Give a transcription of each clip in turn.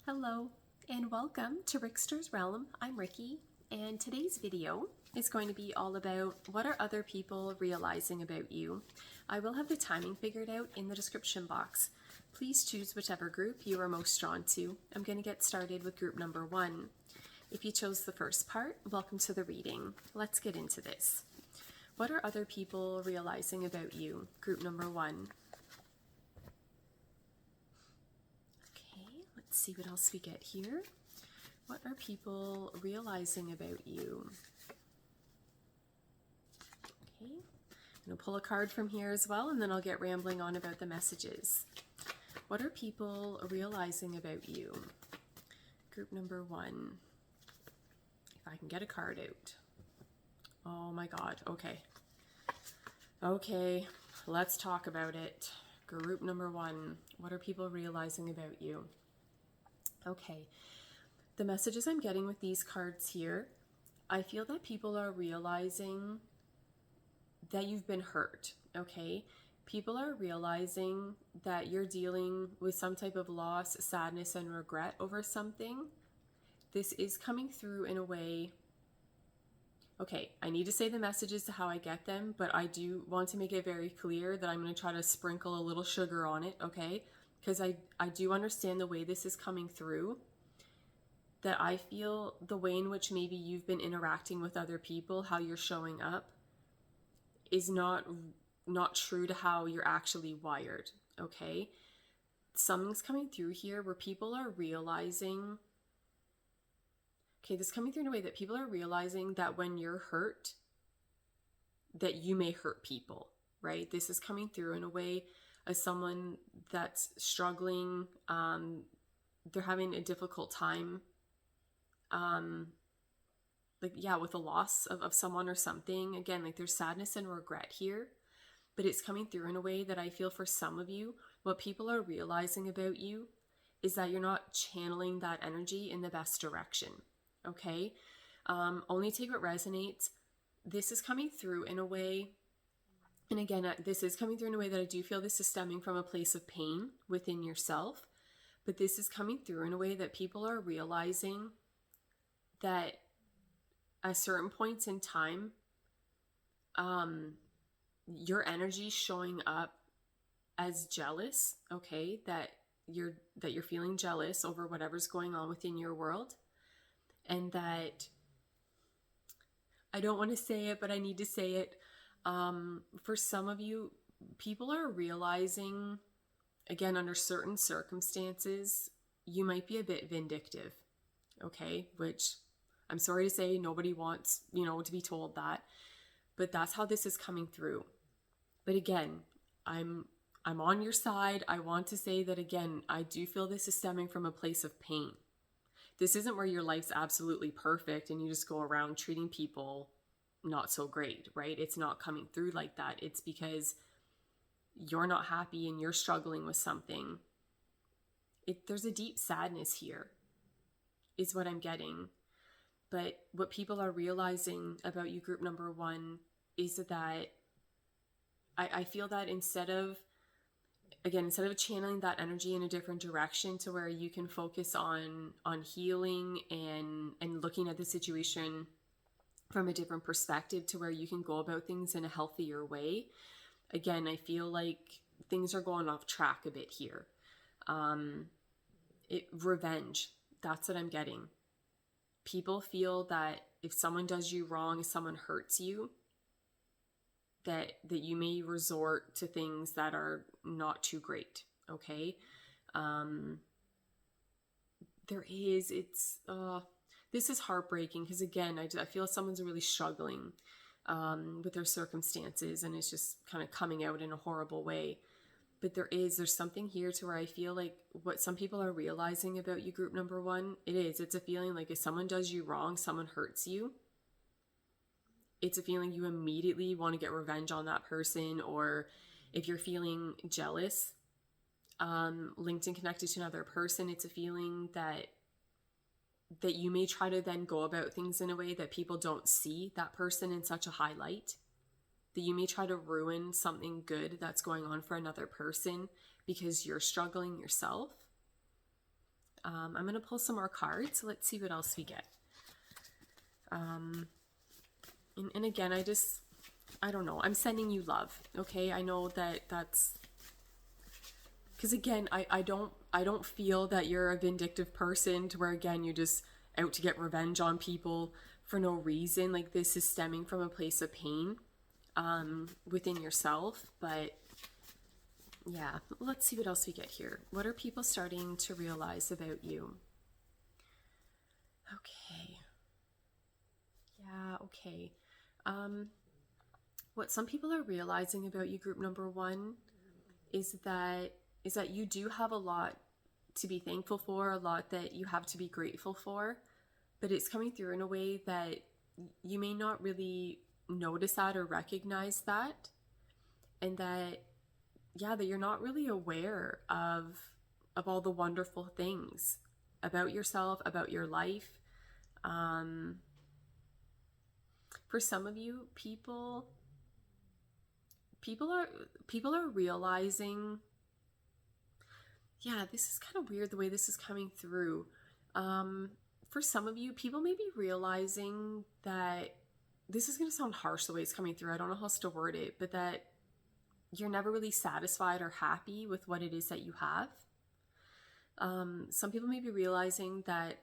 Hello and welcome to Rickster's Realm. I'm Ricky, and today's video is going to be all about what are other people realizing about you. I will have the timing figured out in the description box. Please choose whichever group you are most drawn to. I'm going to get started with group number 1. If you chose the first part, welcome to the reading. Let's get into this. What are other people realizing about you? Group number 1. Let's see what else we get here. What are people realizing about you? Okay, I'm going to pull a card from here as well, and then I'll get rambling on about the messages. What are people realizing about you? Group number 1. If I can get a card out. Oh my God, okay. Okay, let's talk about it. Group number 1. What are people realizing about you? Okay, the messages I'm getting with these cards here, I feel that people are realizing that you've been hurt, okay? People are realizing that you're dealing with some type of loss, sadness, and regret over something. This is coming through in a way, okay, I need to say the messages to how I get them, but I do want to make it very clear that I'm going to try to sprinkle a little sugar on it, okay? Because I do understand the way this is coming through, that I feel the way in which maybe you've been interacting with other people, how you're showing up, is not true to how you're actually wired, okay? Something's coming through here where people are realizing, okay, this is coming through in a way that people are realizing that when you're hurt, that you may hurt people, right? This is coming through in a way as someone that's struggling, they're having a difficult time, with the loss of someone or something. Again, like there's sadness and regret here, but it's coming through in a way that I feel for some of you, what people are realizing about you is that you're not channeling that energy in the best direction, okay? Only take what resonates. This is coming through in a way, and again, this is coming through in a way that I do feel this is stemming from a place of pain within yourself, but this is coming through in a way that people are realizing that at certain points in time, your energy showing up as jealous, okay, that you're feeling jealous over whatever's going on within your world, and that I don't want to say it, but I need to say it. For some of you, people are realizing, again, under certain circumstances, you might be a bit vindictive, okay? Which I'm sorry to say, nobody wants, to be told that, but that's how this is coming through. But again, I'm on your side. I want to say that, again, I do feel this is stemming from a place of pain. This isn't where your life's absolutely perfect and you just go around treating people not so great, right? It's not coming through like that. It's because you're not happy and you're struggling with something. There's a deep sadness here, is what I'm getting. But what people are realizing about you, group number 1, is that I feel that instead of channeling that energy in a different direction to where you can focus on healing and looking at the situation from a different perspective to where you can go about things in a healthier way. Again, I feel like things are going off track a bit here. Revenge, that's what I'm getting. People feel that if someone does you wrong, if someone hurts you, that you may resort to things that are not too great, okay? This is heartbreaking because, again, I feel someone's really struggling with their circumstances and it's just kind of coming out in a horrible way. But there's something here to where I feel like what some people are realizing about you, group number 1, it's a feeling like if someone does you wrong, someone hurts you, it's a feeling you immediately want to get revenge on that person. Or if you're feeling jealous, linked and connected to another person, it's a feeling that you may try to then go about things in a way that people don't see that person in such a high light, that you may try to ruin something good that's going on for another person because you're struggling yourself. I'm going to pull some more cards. Let's see what else we get. And again, I don't know. I'm sending you love. Okay. I know that's because again, I don't feel that you're a vindictive person to where again, you're just out to get revenge on people for no reason. Like this is stemming from a place of pain, within yourself. But yeah, let's see what else we get here. What are people starting to realize about you? Okay. Yeah, okay. What some people are realizing about you, group number one, is that you do have a lot to be thankful for, a lot that you have to be grateful for, but it's coming through in a way that you may not really notice that or recognize that, and that yeah, that you're not really aware of all the wonderful things about yourself, about your life. For some of you, people are realizing, yeah, this is kind of weird the way this is coming through. For some of you, people may be realizing that this is going to sound harsh the way it's coming through. I don't know how else to word it, but that you're never really satisfied or happy with what it is that you have. Some people may be realizing that,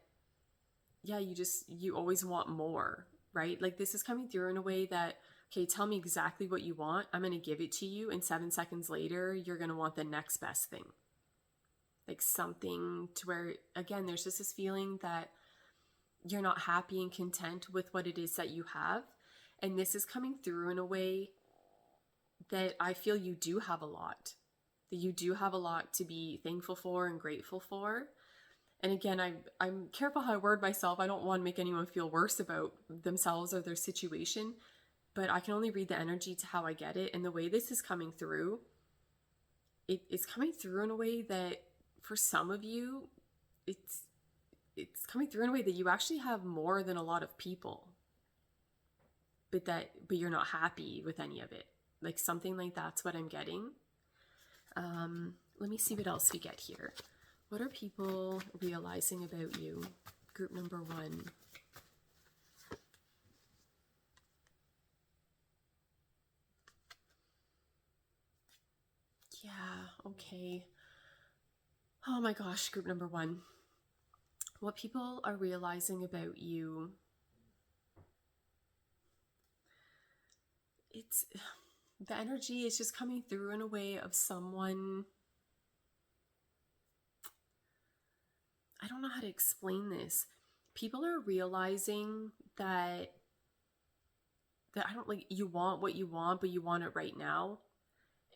yeah, you always want more, right? Like this is coming through in a way that, okay, tell me exactly what you want. I'm going to give it to you. And 7 seconds later, you're going to want the next best thing. Like something to where, again, there's just this feeling that you're not happy and content with what it is that you have. And this is coming through in a way that I feel you do have a lot, that you do have a lot to be thankful for and grateful for. And again, I'm careful how I word myself. I don't want to make anyone feel worse about themselves or their situation, but I can only read the energy to how I get it. And the way this is coming through, it's coming through in a way that for some of you, it's coming through in a way that you actually have more than a lot of people, but you're not happy with any of it. Like something like that's what I'm getting. Let me see what else we get here. What are people realizing about you? Group number one. Yeah, okay. Oh my gosh, group number one. What people are realizing about you, the energy is just coming through in a way of someone, I don't know how to explain this. People are realizing that I don't like, you want what you want, but you want it right now.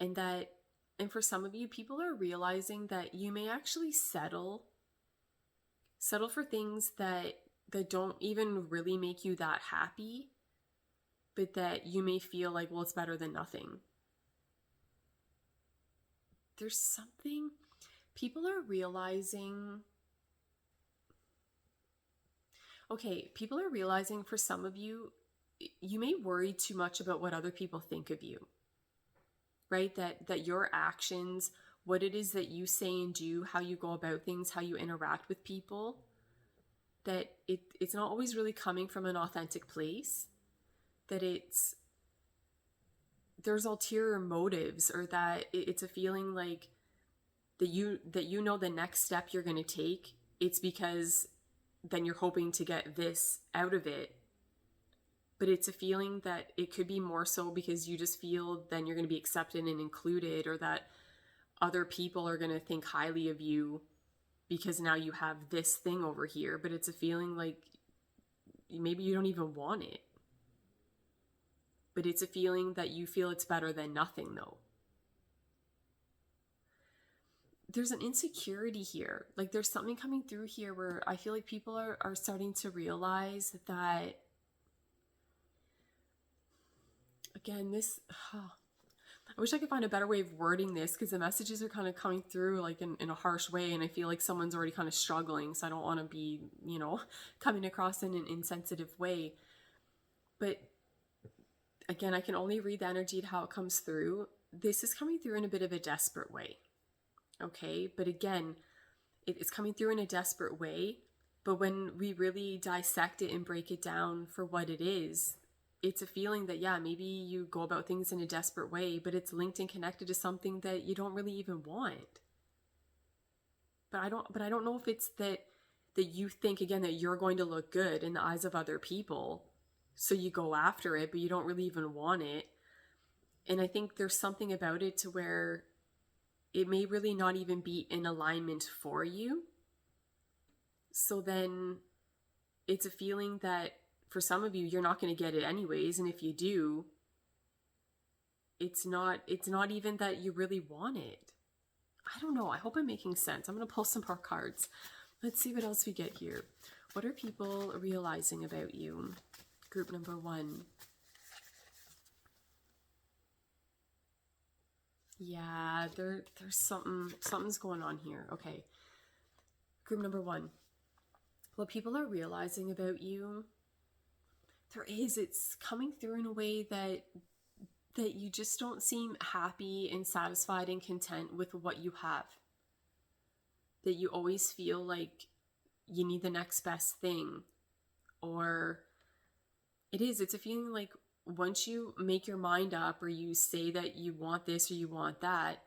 And for some of you, people are realizing that you may actually settle for things that don't even really make you that happy, but that you may feel like, well, it's better than nothing. There's something people are realizing. Okay, people are realizing for some of you, you may worry too much about what other people think of you, right? That your actions, what it is that you say and do, how you go about things, how you interact with people, that it's not always really coming from an authentic place, that there's ulterior motives, or that it's a feeling like that you know the next step you're going to take, it's because then you're hoping to get this out of it. But it's a feeling that it could be more so because you just feel then you're going to be accepted and included, or that other people are going to think highly of you because now you have this thing over here. But it's a feeling like maybe you don't even want it. But it's a feeling that you feel it's better than nothing, though. There's an insecurity here. Like there's something coming through here where I feel like people are starting to realize that, again, I wish I could find a better way of wording this, because the messages are kind of coming through like in a harsh way, and I feel like someone's already kind of struggling, so I don't want to be, coming across in an insensitive way. But again, I can only read the energy to how it comes through. This is coming through in a bit of a desperate way. Okay, but again, it's coming through in a desperate way. But when we really dissect it and break it down for what it is, it's a feeling that, yeah, maybe you go about things in a desperate way, but it's linked and connected to something that you don't really even want. But I don't know if it's that you think, again, that you're going to look good in the eyes of other people, so you go after it, but you don't really even want it. And I think there's something about it to where it may really not even be in alignment for you. So then it's a feeling that for some of you, you're not going to get it anyways. And if you do, it's not even that you really want it. I don't know. I hope I'm making sense. I'm going to pull some more cards. Let's see what else we get here. What are people realizing about you? Group number 1. Yeah, there's something's going on here. Okay. Group number 1. What people are realizing about you, it's coming through in a way that you just don't seem happy and satisfied and content with what you have. That you always feel like you need the next best thing. Or it's a feeling like once you make your mind up or you say that you want this or you want that,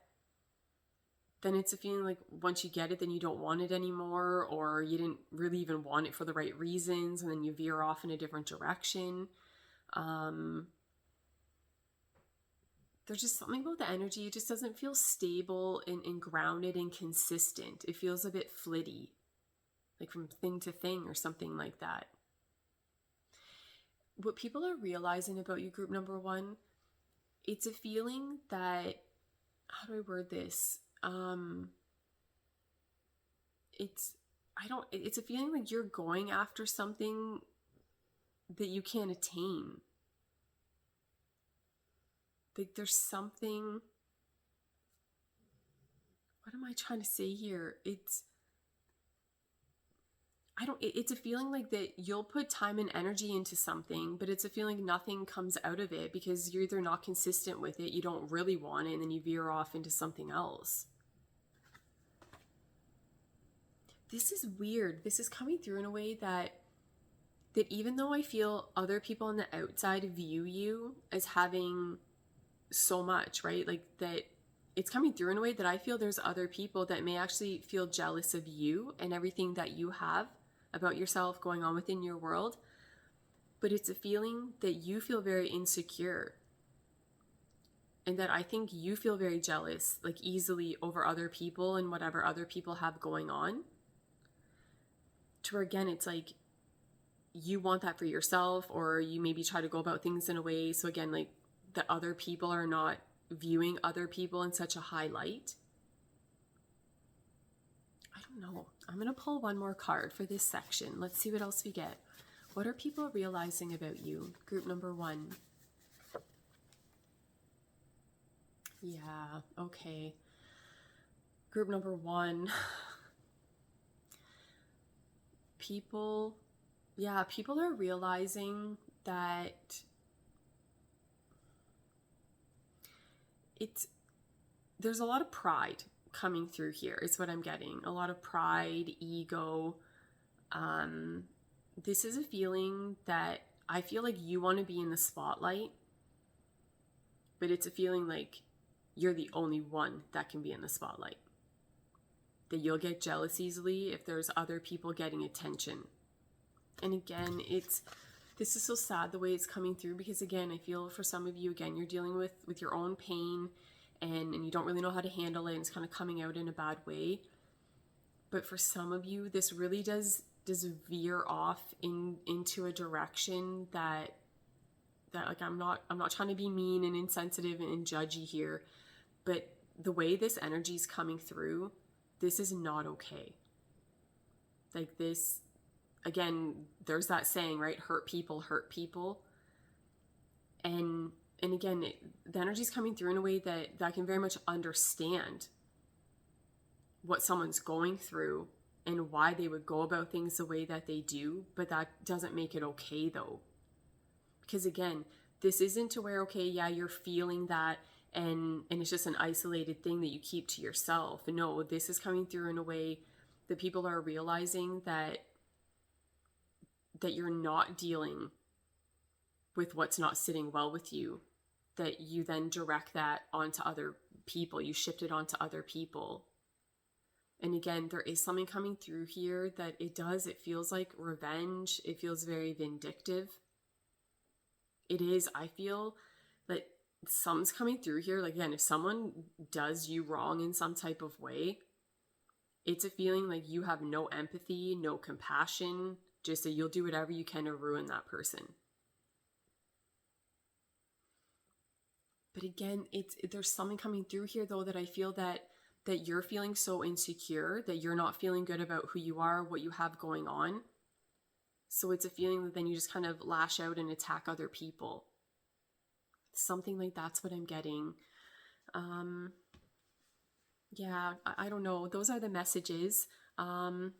then it's a feeling like once you get it, then you don't want it anymore, or you didn't really even want it for the right reasons, and then you veer off in a different direction. There's just something about the energy. It just doesn't feel stable and grounded and consistent. It feels a bit flitty, like from thing to thing or something like that. What people are realizing about you, group number 1, it's a feeling that, how do I word this? It's a feeling like you're going after something that you can't attain. Like there's something, what am I trying to say here? It's a feeling like that you'll put time and energy into something, but it's a feeling nothing comes out of it because you're either not consistent with it, you don't really want it, and then you veer off into something else. This is weird. This is coming through in a way that even though I feel other people on the outside view you as having so much, right? Like that it's coming through in a way that I feel there's other people that may actually feel jealous of you and everything that you have about yourself going on within your world. But it's a feeling that you feel very insecure. And that I think you feel very jealous, like easily over other people and whatever other people have going on. To where again, it's like you want that for yourself, or you maybe try to go about things in a way. So again, like that other people are not viewing other people in such a high light. I don't know. I'm going to pull one more card for this section. Let's see what else we get. What are people realizing about you? Group number 1. Yeah, okay. Group number 1. People are realizing that there's a lot of pride coming through here is what I'm getting. A lot of pride, ego. This is a feeling that I feel like you want to be in the spotlight, but it's a feeling like you're the only one that can be in the spotlight. That you'll get jealous easily if there's other people getting attention. And again, this is so sad the way it's coming through, because again, I feel for some of you, again, you're dealing with your own pain and you don't really know how to handle it, and it's kind of coming out in a bad way. But for some of you, this really does veer off into a direction that like I'm not trying to be mean and insensitive and judgy here, but the way this energy is coming through, this is not okay. Like this, again, there's that saying, right? Hurt people hurt people. And again, the energy is coming through in a way that I can very much understand what someone's going through and why they would go about things the way that they do, but that doesn't make it okay though. Because again, this isn't to where, okay, yeah, you're feeling that and it's just an isolated thing that you keep to yourself. No, this is coming through in a way that people are realizing that you're not dealing with what's not sitting well with you, that you then direct that onto other people. You shift it onto other people. And again, there is something coming through here that it feels like revenge. It feels very vindictive. It is, I feel that something's coming through here. Like, again, if someone does you wrong in some type of way, it's a feeling like you have no empathy, no compassion, just that you'll do whatever you can to ruin that person. But again, there's something coming through here though that I feel that you're feeling so insecure, that you're not feeling good about who you are, what you have going on. So it's a feeling that then you just kind of lash out and attack other people. Something like that's what I'm getting. Yeah, I don't know. Those are the messages. I'm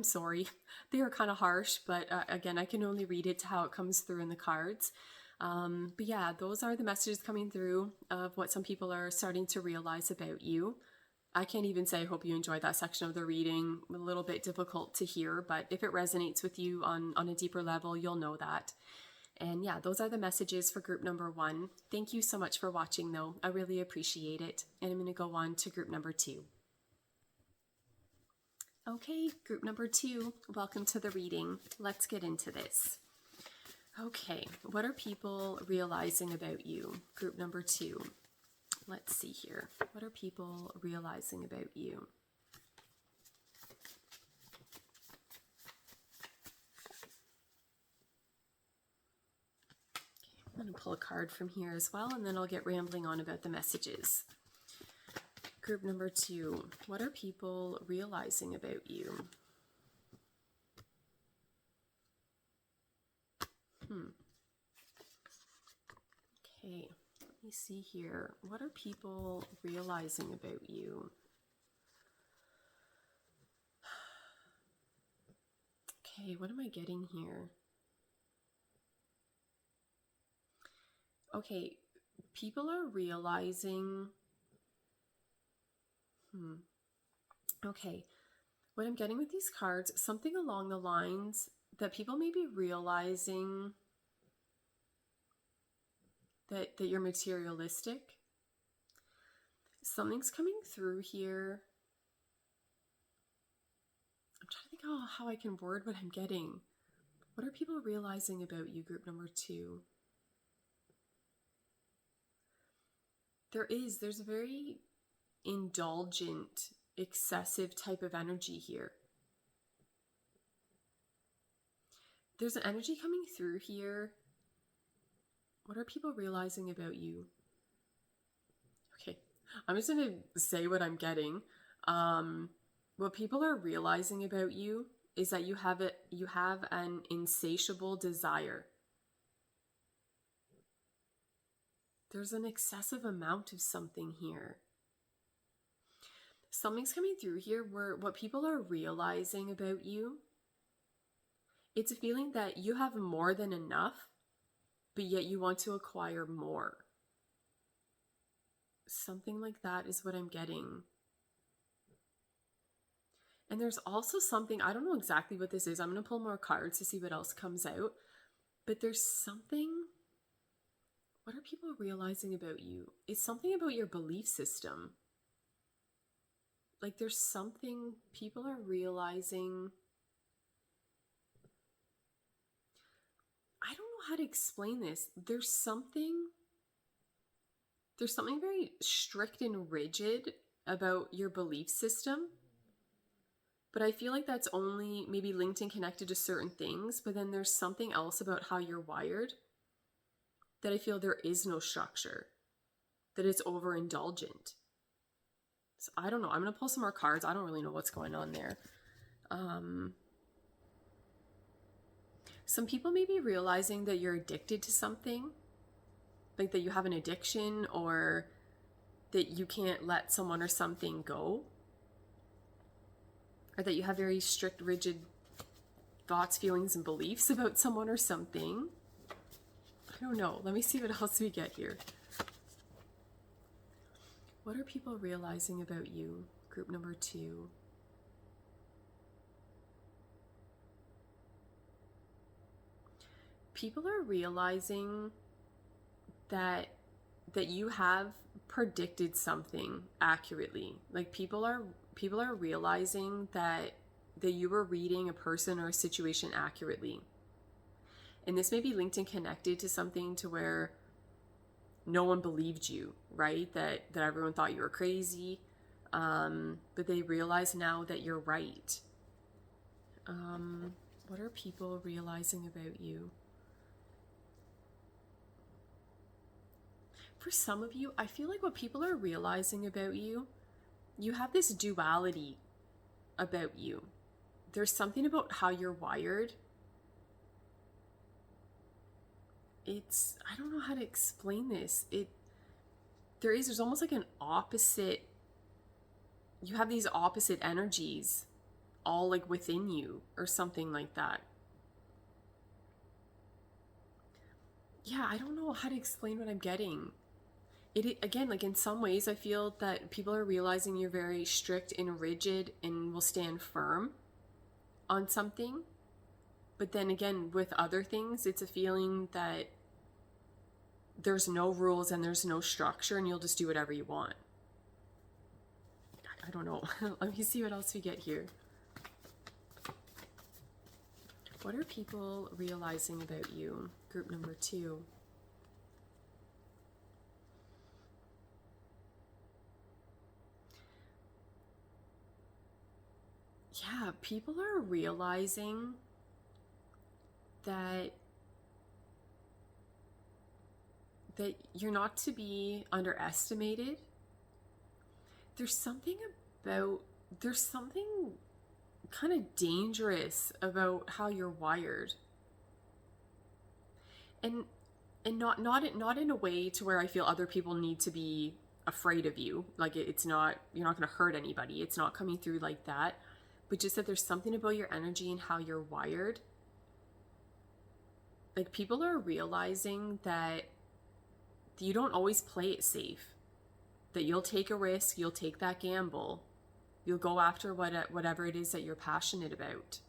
sorry. They are kind of harsh, but again, I can only read it to how it comes through in the cards. But yeah, those are the messages coming through of what some people are starting to realize about you. I can't even say I hope you enjoyed that section of the reading. A little bit difficult to hear, but if it resonates with you on a deeper level, you'll know that. And yeah, those are the messages for group number 1. Thank you so much for watching though. I really appreciate it. And I'm going to go on to group number 2. Okay, group number 2, welcome to the reading. Let's get into this. Okay, what are people realizing about you? Group number 2. Let's see here. What are people realizing about you? Okay, I'm going to pull a card from here as well, and then I'll get rambling on about the messages. Group number 2. What are people realizing about you? Okay, let me see here. What are people realizing about you? Okay, what am I getting here? Okay, people are realizing... Okay, what I'm getting with these cards, something along the lines that people may be realizing that you're materialistic. Something's coming through here. I'm trying to think how I can word what I'm getting. What are people realizing about you, group number 2? There's a very indulgent, excessive type of energy here. There's an energy coming through here. What are people realizing about you? Okay, I'm just going to say what I'm getting. What people are realizing about you is that you have an insatiable desire. There's an excessive amount of something here. Something's coming through here where what people are realizing about you, it's a feeling that you have more than enough, but yet you want to acquire more. Something like that is what I'm getting. And there's also something, I don't know exactly what this is. I'm going to pull more cards to see what else comes out. But there's something, what are people realizing about you? It's something about your belief system. Like there's something people are realizing. I don't know how to explain this. There's something very strict and rigid about your belief system. But I feel like that's only maybe linked and connected to certain things. But then there's something else about how you're wired that I feel there is no structure, that it's overindulgent. So I don't know. I'm going to pull some more cards. I don't really know what's going on there. Some people may be realizing that you're addicted to something, like that you have an addiction or that you can't let someone or something go, or that you have very strict, rigid thoughts, feelings, and beliefs about someone or something. I don't know. Let me see what else we get here. What are people realizing about you? Group number 2. people are realizing that you have predicted something accurately. Like people are realizing that you were reading a person or a situation accurately. And this may be linked and connected to something to where no one believed you, right? That everyone thought you were crazy. But they realize now that you're right. What are people realizing about you? For some of you, I feel like what people are realizing about you, you have this duality about you. There's something about how you're wired. I don't know how to explain this. There's almost like an opposite, you have these opposite energies all like within you or something like that. Yeah, I don't know how to explain what I'm getting. Again, like in some ways, I feel that people are realizing you're very strict and rigid and will stand firm on something. But then again, with other things, it's a feeling that there's no rules and there's no structure and you'll just do whatever you want. I don't know. Let me see what else we get here. What are people realizing about you? Group number 2. Yeah, people are realizing that you're not to be underestimated. There's something kind of dangerous about how you're wired. And not in a way to where I feel other people need to be afraid of you. Like it's not, you're not going to hurt anybody. It's not coming through like that. But just that there's something about your energy and how you're wired. Like people are realizing that you don't always play it safe. That you'll take a risk, you'll take that gamble. You'll go after whatever it is that you're passionate about.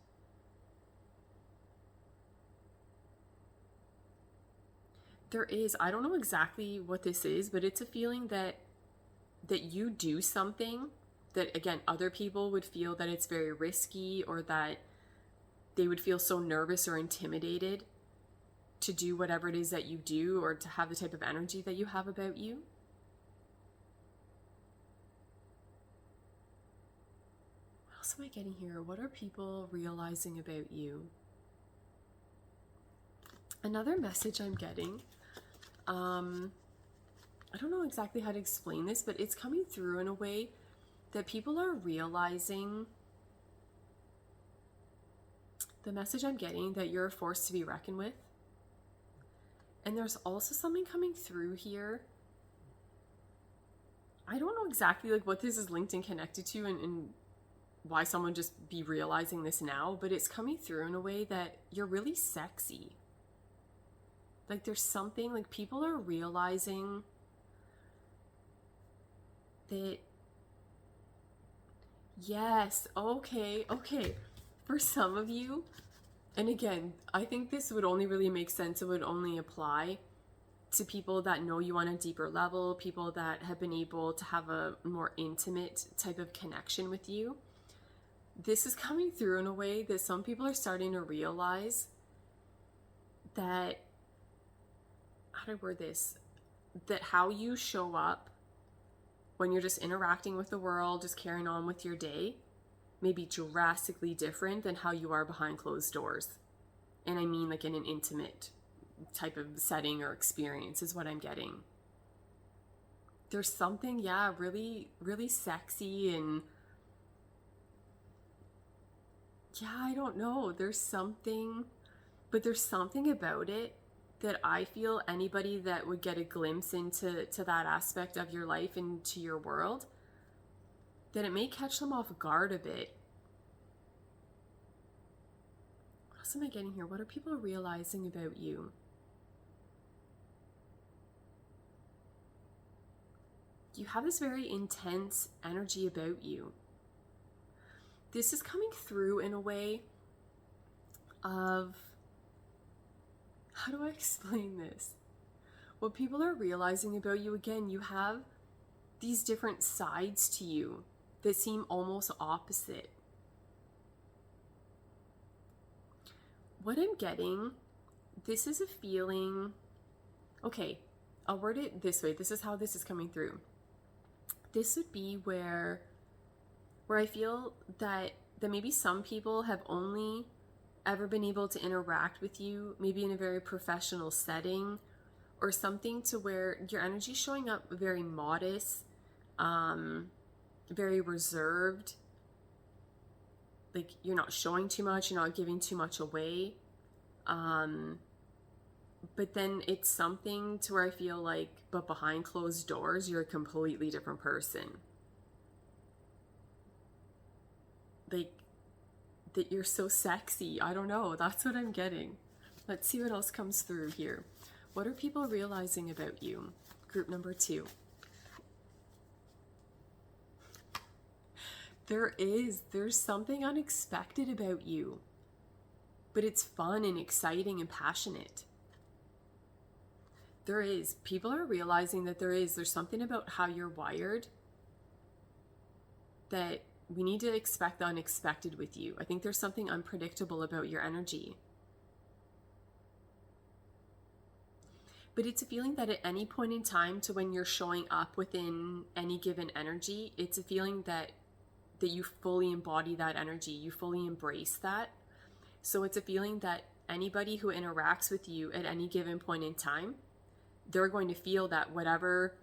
There is, I don't know exactly what this is, but it's a feeling that you do something that, again, other people would feel that it's very risky or that they would feel so nervous or intimidated to do whatever it is that you do or to have the type of energy that you have about you. What else am I getting here? What are people realizing about you? Another message I'm getting, I don't know exactly how to explain this, but it's coming through in a way that people are realizing, the message I'm getting, that you're a force to be reckoned with. And there's also something coming through here. I don't know exactly like what this is linked and connected to and why someone just be realizing this now, but it's coming through in a way that you're really sexy. Like there's something, like people are realizing that, yes, okay. For some of you, and again, I think this would only really make sense, it would only apply to people that know you on a deeper level, people that have been able to have a more intimate type of connection with you. This is coming through in a way that some people are starting to realize that, how do I word this? That how you show up when you're just interacting with the world, just carrying on with your day, may be drastically different than how you are behind closed doors. And I mean like in an intimate type of setting or experience is what I'm getting. There's something, yeah, really, really sexy and yeah, I don't know. There's something, but there's something about it that I feel anybody that would get a glimpse into that aspect of your life and to your world, that it may catch them off guard a bit. What else am I getting here? What are people realizing about you? You have this very intense energy about you. This is coming through in a way of how do I explain this? What people are realizing about you, again, you have these different sides to you that seem almost opposite. What I'm getting, this is a feeling, okay, I'll word it this way. This is how this is coming through. This would be where I feel that maybe some people have only ever been able to interact with you, maybe in a very professional setting or something, to where your energy is showing up very modest, very reserved. Like you're not showing too much, you're not giving too much away. But then it's something to where I feel like, but behind closed doors, you're a completely different person. Like, that you're so sexy. I don't know. That's what I'm getting. Let's see what else comes through here. What are people realizing about you? Group number 2. There's something unexpected about you, but it's fun and exciting and passionate. People are realizing that there's something about how you're wired that we need to expect the unexpected with you. I think there's something unpredictable about your energy. But it's a feeling that at any point in time, to when you're showing up within any given energy, it's a feeling that you fully embody that energy, you fully embrace that. So it's a feeling that anybody who interacts with you at any given point in time, they're going to feel that whatever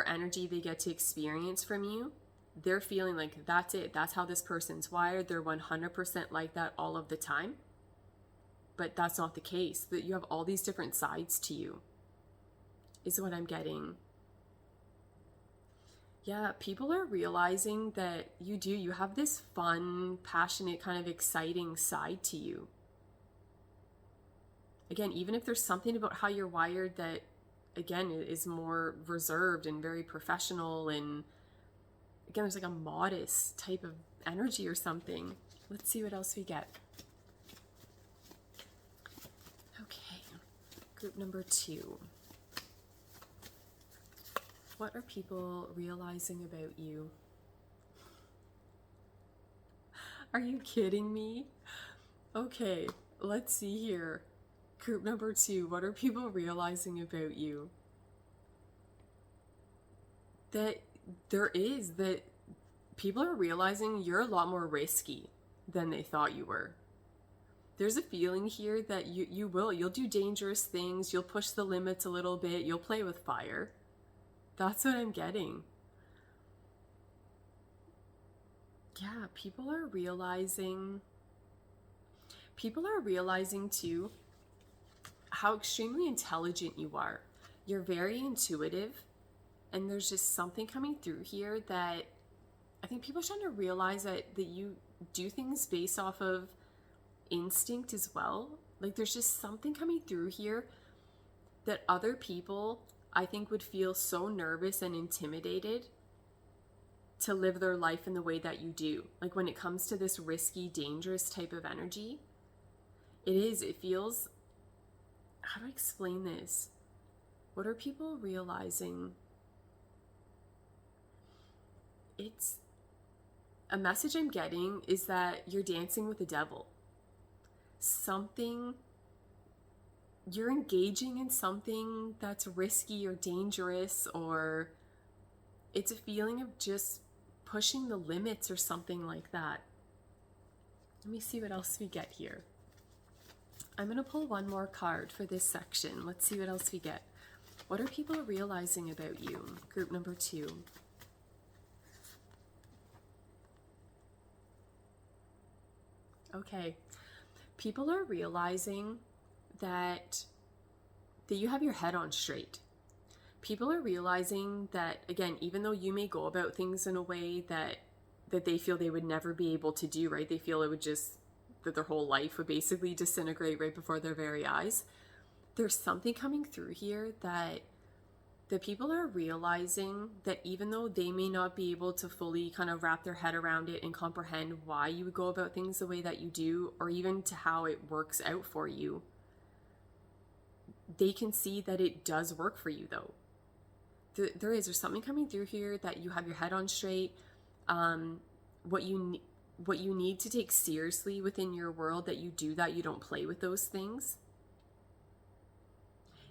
energy they get to experience from you, they're feeling like that's it. That's how this person's wired. They're 100% like that all of the time. But that's not the case. That you have all these different sides to you is what I'm getting. Yeah, people are realizing that you have this fun, passionate, kind of exciting side to you. Again, even if there's something about how you're wired that, again, is more reserved and very professional, and again, there's like a modest type of energy or something. Let's see what else we get. Okay, group number 2. What are people realizing about you? Are you kidding me? Okay, let's see here. Group number 2, what are people realizing about you? That people are realizing you're a lot more risky than they thought you were. There's a feeling here that you'll do dangerous things, you'll push the limits a little bit, you'll play with fire. That's what I'm getting. Yeah, people are realizing too how extremely intelligent you are. You're very intuitive, and there's just something coming through here that I think people are trying to realize that you do things based off of instinct as well. Like there's just something coming through here that other people, I think, would feel so nervous and intimidated to live their life in the way that you do. Like when it comes to this risky, dangerous type of energy, it feels, how do I explain this? What are people realizing? It's a message I'm getting is that you're dancing with the devil. You're engaging in something that's risky or dangerous, or it's a feeling of just pushing the limits or something like that. Let me see what else we get here. I'm going to pull one more card for this section. Let's see what else we get. What are people realizing about you? Group number 2. Okay. People are realizing that you have your head on straight. People are realizing that, again, even though you may go about things in a way that they feel they would never be able to do, right? They feel that their whole life would basically disintegrate right before their very eyes. There's something coming through here that the people are realizing that even though they may not be able to fully kind of wrap their head around it and comprehend why you would go about things the way that you do, or even to how it works out for you, they can see that it does work for you though. There's something coming through here that you have your head on straight. What you need to take seriously within your world, that you do that, you don't play with those things.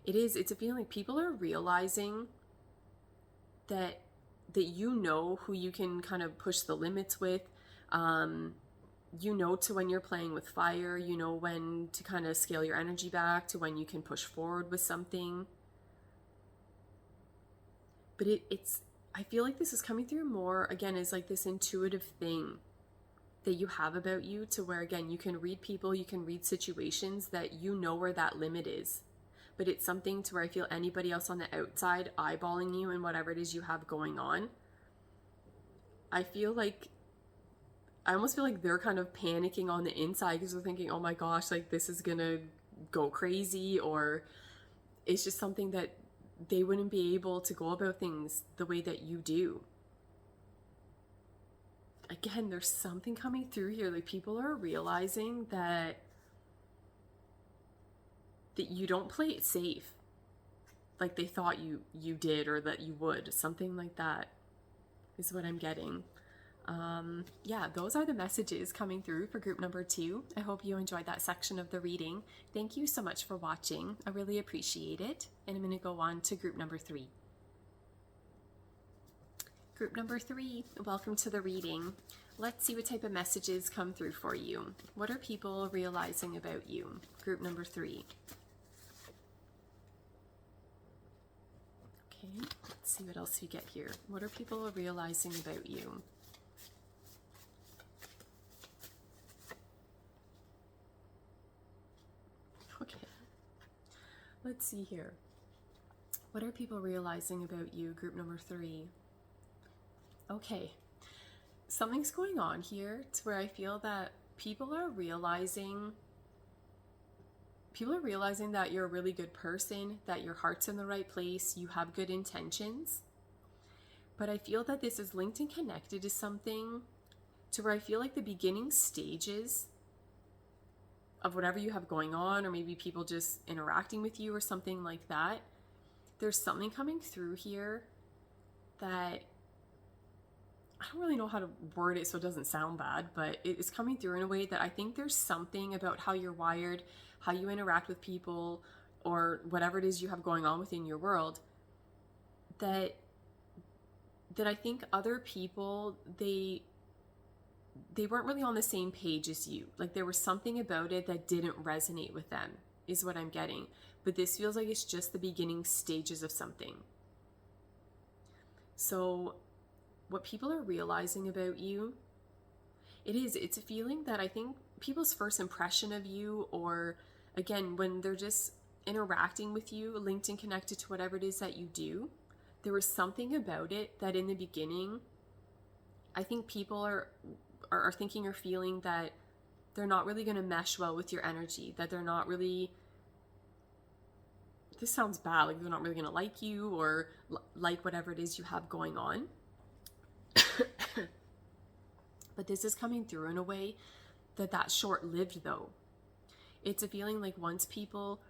It's a feeling like people are realizing that you know who you can kind of push the limits with. You know to when you're playing with fire, you know when to kind of scale your energy back, to when you can push forward with something. But I feel like this is coming through more, again, as like this intuitive thing that you have about you, to where, again, you can read people, you can read situations, that you know where that limit is. But it's something to where I feel anybody else on the outside eyeballing you and whatever it is you have going on, I almost feel like they're kind of panicking on the inside, because they're thinking, oh my gosh, like this is gonna go crazy, or it's just something that they wouldn't be able to go about things the way that you do. Again, there's something coming through here, like people are realizing that you don't play it safe like they thought you did, or that you would. Something like that is what I'm getting. Yeah, those are the messages coming through for group number 2. I hope you enjoyed that section of the reading. Thank you so much for watching. I really appreciate it. And I'm going to go on to group number 3. Group number 3, welcome to the reading. Let's see what type of messages come through for you. What are people realizing about you? Group number 3. Okay, let's see what else we get here. What are people realizing about you? Okay, let's see here. What are people realizing about you? Group number 3. Okay, something's going on here to where I feel that people are realizing that you're a really good person, that your heart's in the right place, you have good intentions. But I feel that this is linked and connected to something to where I feel like the beginning stages of whatever you have going on, or maybe people just interacting with you or something like that, there's something coming through here that I don't really know how to word it so it doesn't sound bad, but it is coming through in a way that I think there's something about how you're wired, how you interact with people, or whatever it is you have going on within your world, that I think other people, they weren't really on the same page as you. Like there was something about it that didn't resonate with them, is what I'm getting. But this feels like it's just the beginning stages of something. So what people are realizing about you, it's a feeling that I think people's first impression of you, or again, when they're just interacting with you, linked and connected to whatever it is that you do, there was something about it that in the beginning, I think people are thinking or feeling that they're not really going to mesh well with your energy, that they're not really, this sounds bad, like they're not really going to like you, or like whatever it is you have going on. But this is coming through in a way that's short-lived though. It's a feeling like once people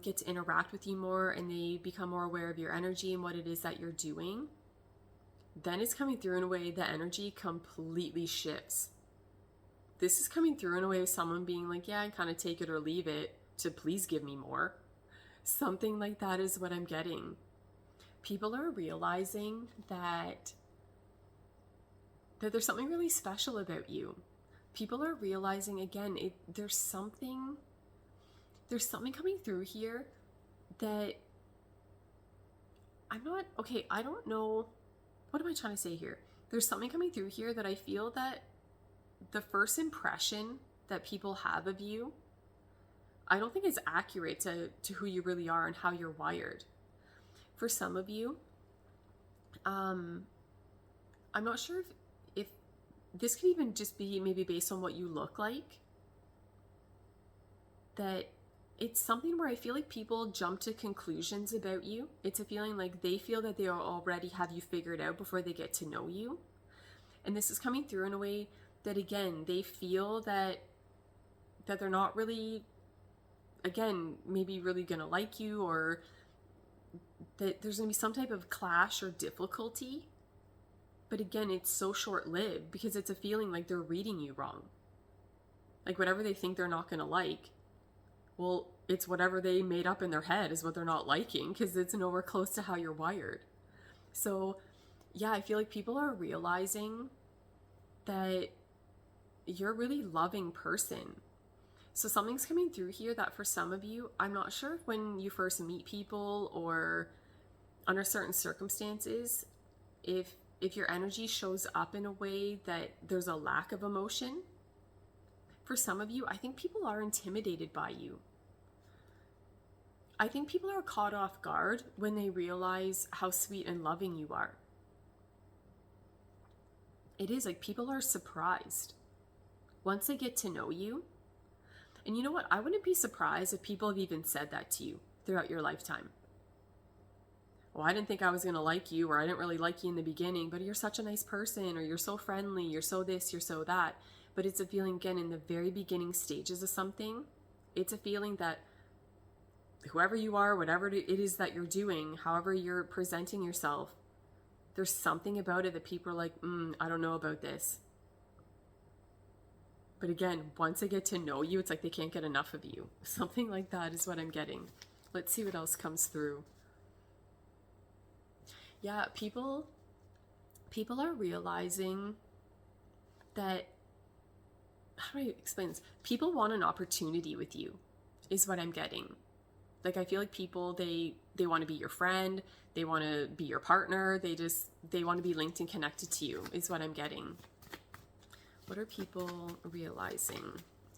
get to interact with you more, and they become more aware of your energy and what it is that you're doing, then it's coming through in a way the energy completely shifts. This is coming through in a way of someone being like, yeah, I kind of take it or leave it, to please give me more. Something like that is what I'm getting. People are realizing that there's something really special about you. People are realizing, again, there's something coming through here that I don't know, what am I trying to say here? There's something coming through here that I feel that the first impression that people have of you, I don't think is accurate to who you really are and how you're wired. For some of you, I'm not sure if this could even just be maybe based on what you look like, that it's something where I feel like people jump to conclusions about you. It's a feeling like they feel that they already have you figured out before they get to know you. And this is coming through in a way that, again, they feel that they're not really again, maybe really going to like you, or that there's going to be some type of clash or difficulty. But again, it's so short-lived because it's a feeling like they're reading you wrong. Like whatever they think they're not going to like, well, it's whatever they made up in their head is what they're not liking, because it's nowhere close to how you're wired. So yeah, I feel like people are realizing that you're a really loving person. So something's coming through here that for some of you, I'm not sure if when you first meet people or under certain circumstances, if your energy shows up in a way that there's a lack of emotion. For some of you, I think people are intimidated by you. I think people are caught off guard when they realize how sweet and loving you are. It is like people are surprised once they get to know you. And you know what? I wouldn't be surprised if people have even said that to you throughout your lifetime. Well, I didn't think I was going to like you, or I didn't really like you in the beginning, but you're such a nice person, or you're so friendly, you're so this, you're so that. But it's a feeling, again, in the very beginning stages of something, it's a feeling that whoever you are, whatever it is that you're doing, however you're presenting yourself, there's something about it that people are like, I don't know about this. But again, once they get to know you, it's like they can't get enough of you. Something like that is what I'm getting. Let's see what else comes through. Yeah, people are realizing that, how do I explain this? People want an opportunity with you, is what I'm getting. Like, I feel like people, they want to be your friend, they want to be your partner, they want to be linked and connected to you, is what I'm getting. What are people realizing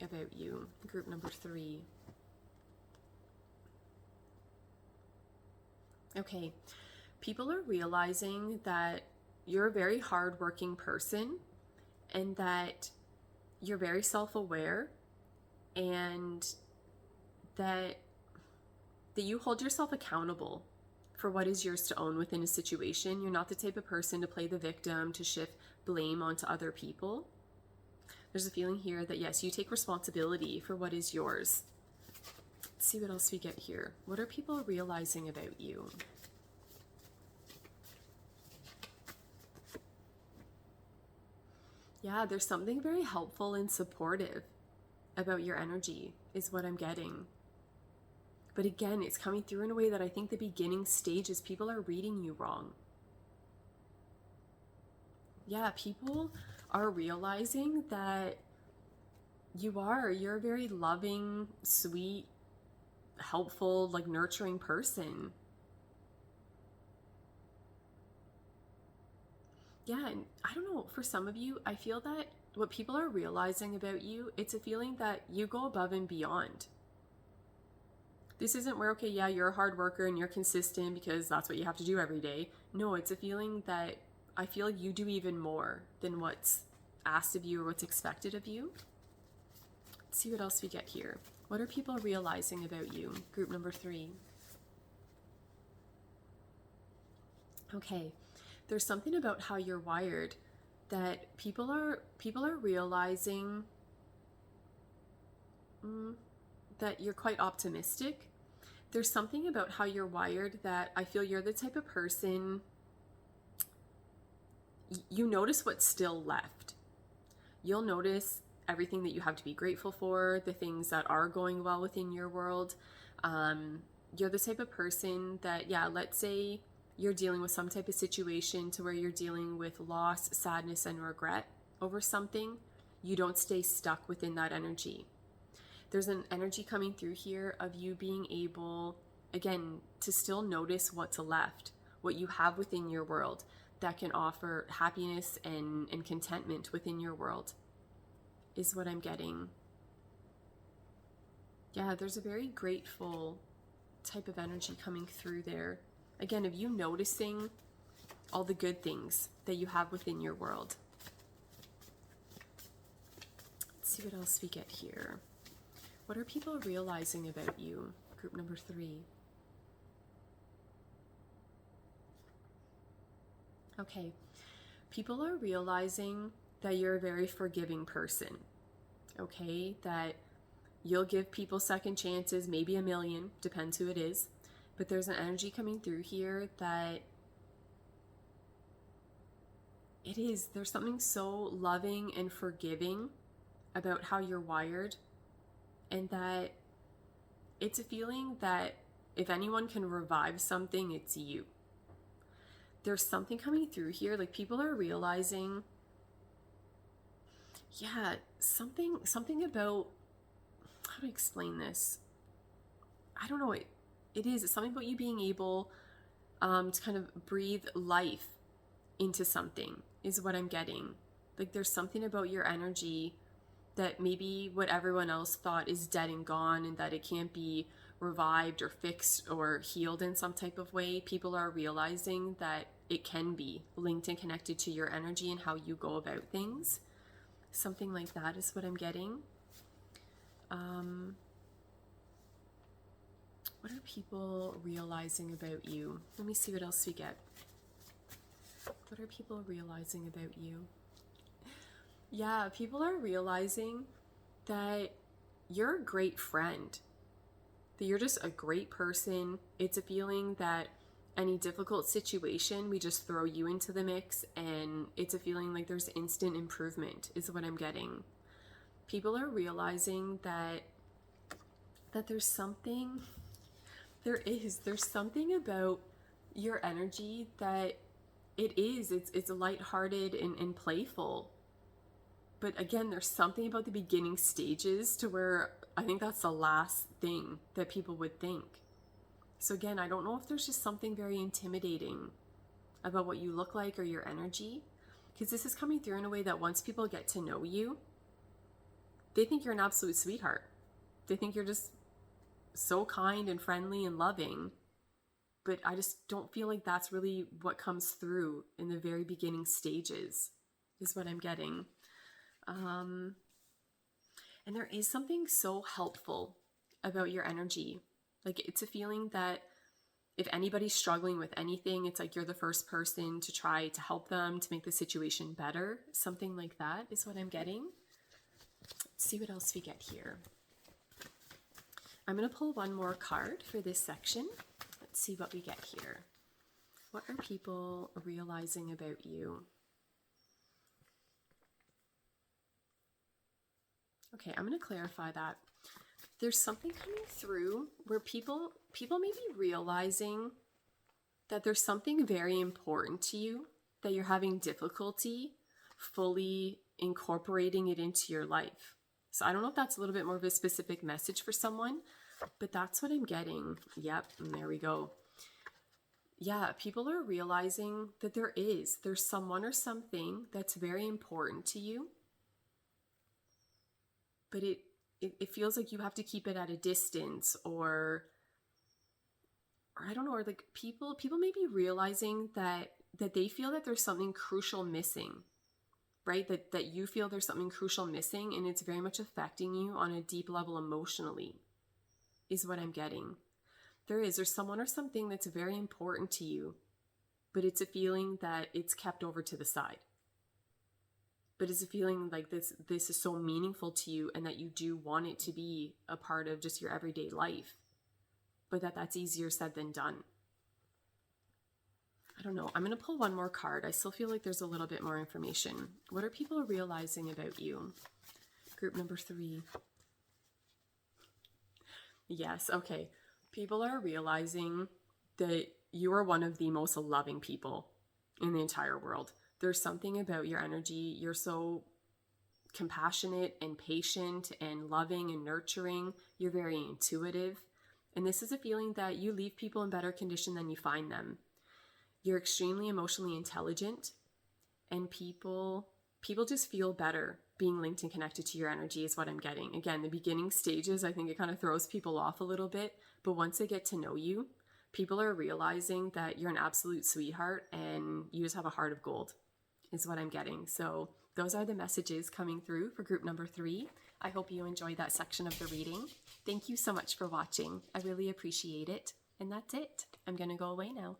about you? Group number 3. Okay. People are realizing that you're a very hardworking person and that you're very self-aware, and that you hold yourself accountable for what is yours to own within a situation. You're not the type of person to play the victim, to shift blame onto other people. There's a feeling here that, yes, you take responsibility for what is yours. Let's see what else we get here. What are people realizing about you? Yeah, there's something very helpful and supportive about your energy, is what I'm getting. But again, it's coming through in a way that I think the beginning stages, people are reading you wrong. Yeah, people are realizing that you're a very loving, sweet, helpful, like nurturing person. Yeah, and I don't know, for some of you, I feel that what people are realizing about you, it's a feeling that you go above and beyond. This isn't where, okay, yeah, you're a hard worker and you're consistent because that's what you have to do every day. No, it's a feeling that I feel like you do even more than what's asked of you or what's expected of you. Let's see what else we get here. What are people realizing about you? Group number 3. Okay. There's something about how you're wired that people are realizing that you're quite optimistic. There's something about how you're wired that I feel you're the type of person, you notice what's still left. You'll notice everything that you have to be grateful for, the things that are going well within your world. You're the type of person that, yeah, let's say you're dealing with some type of situation to where you're dealing with loss, sadness, and regret over something. You don't stay stuck within that energy. There's an energy coming through here of you being able, again, to still notice what's left, what you have within your world that can offer happiness and contentment within your world, is what I'm getting. Yeah, there's a very grateful type of energy coming through there. Again, of you noticing all the good things that you have within your world. Let's see what else we get here. What are people realizing about you? Group number 3. Okay. People are realizing that you're a very forgiving person. Okay? That You'll give people second chances, maybe a million, depends who it is. But there's an energy coming through here that there's something so loving and forgiving about how you're wired, and that it's a feeling that if anyone can revive something, it's you. There's something coming through here, like people are realizing, something about, how to explain this? I don't know. It's something about you being able to kind of breathe life into something is what I'm getting. Like there's something about your energy that maybe what everyone else thought is dead and gone and that it can't be revived or fixed or healed in some type of way. People are realizing that it can be linked and connected to your energy and how you go about things. Something like that is what I'm getting. What are people realizing about you? Let me see what else we get. What are people realizing about you? Yeah, people are realizing that you're a great friend, that you're just a great person. It's a feeling that any difficult situation, we just throw you into the mix, and it's a feeling like there's instant improvement is what I'm getting. People are realizing that there's something about your energy that it's lighthearted and playful. But again, there's something about the beginning stages to where I think that's the last thing that people would think. So again, I don't know if there's just something very intimidating about what you look like or your energy, because this is coming through in a way that once people get to know you, they think you're an absolute sweetheart. They think you're just so kind and friendly and loving. But I just don't feel like that's really what comes through in the very beginning stages, is what I'm getting. And there is something so helpful about your energy. Like it's a feeling that if anybody's struggling with anything, it's like you're the first person to try to help them, to make the situation better. Something like that is what I'm getting. Let's see what else we get here. I'm going to pull one more card for this section. Let's see what we get here. What are people realizing about you? Okay, I'm going to clarify that. There's something coming through where people may be realizing that there's something very important to you that you're having difficulty fully incorporating it into your life. So I don't know if that's a little bit more of a specific message for someone, but that's what I'm getting. Yep, and there we go. Yeah, people are realizing that there's someone or something that's very important to you, but it feels like you have to keep it at a distance, or I don't know, or like people may be realizing that they feel that there's something crucial missing, right? That you feel there's something crucial missing, and it's very much affecting you on a deep level emotionally, is what I'm getting. There's someone or something that's very important to you, but it's a feeling that it's kept over to the side. But it's a feeling like this is so meaningful to you, and that you do want it to be a part of just your everyday life, but that's easier said than done. I don't know. I'm going to pull one more card. I still feel like there's a little bit more information. What are people realizing about you? Group number 3. Yes, okay. People are realizing that you are one of the most loving people in the entire world. There's something about your energy. You're so compassionate and patient and loving and nurturing. You're very intuitive. And this is a feeling that you leave people in better condition than you find them. You're extremely emotionally intelligent, and people just feel better being linked and connected to your energy is what I'm getting. Again, the beginning stages, I think it kind of throws people off a little bit, but once they get to know you, people are realizing that you're an absolute sweetheart and you just have a heart of gold, is what I'm getting. So those are the messages coming through for group number 3. I hope you enjoyed that section of the reading. Thank you so much for watching. I really appreciate it. And that's it. I'm going to go away now.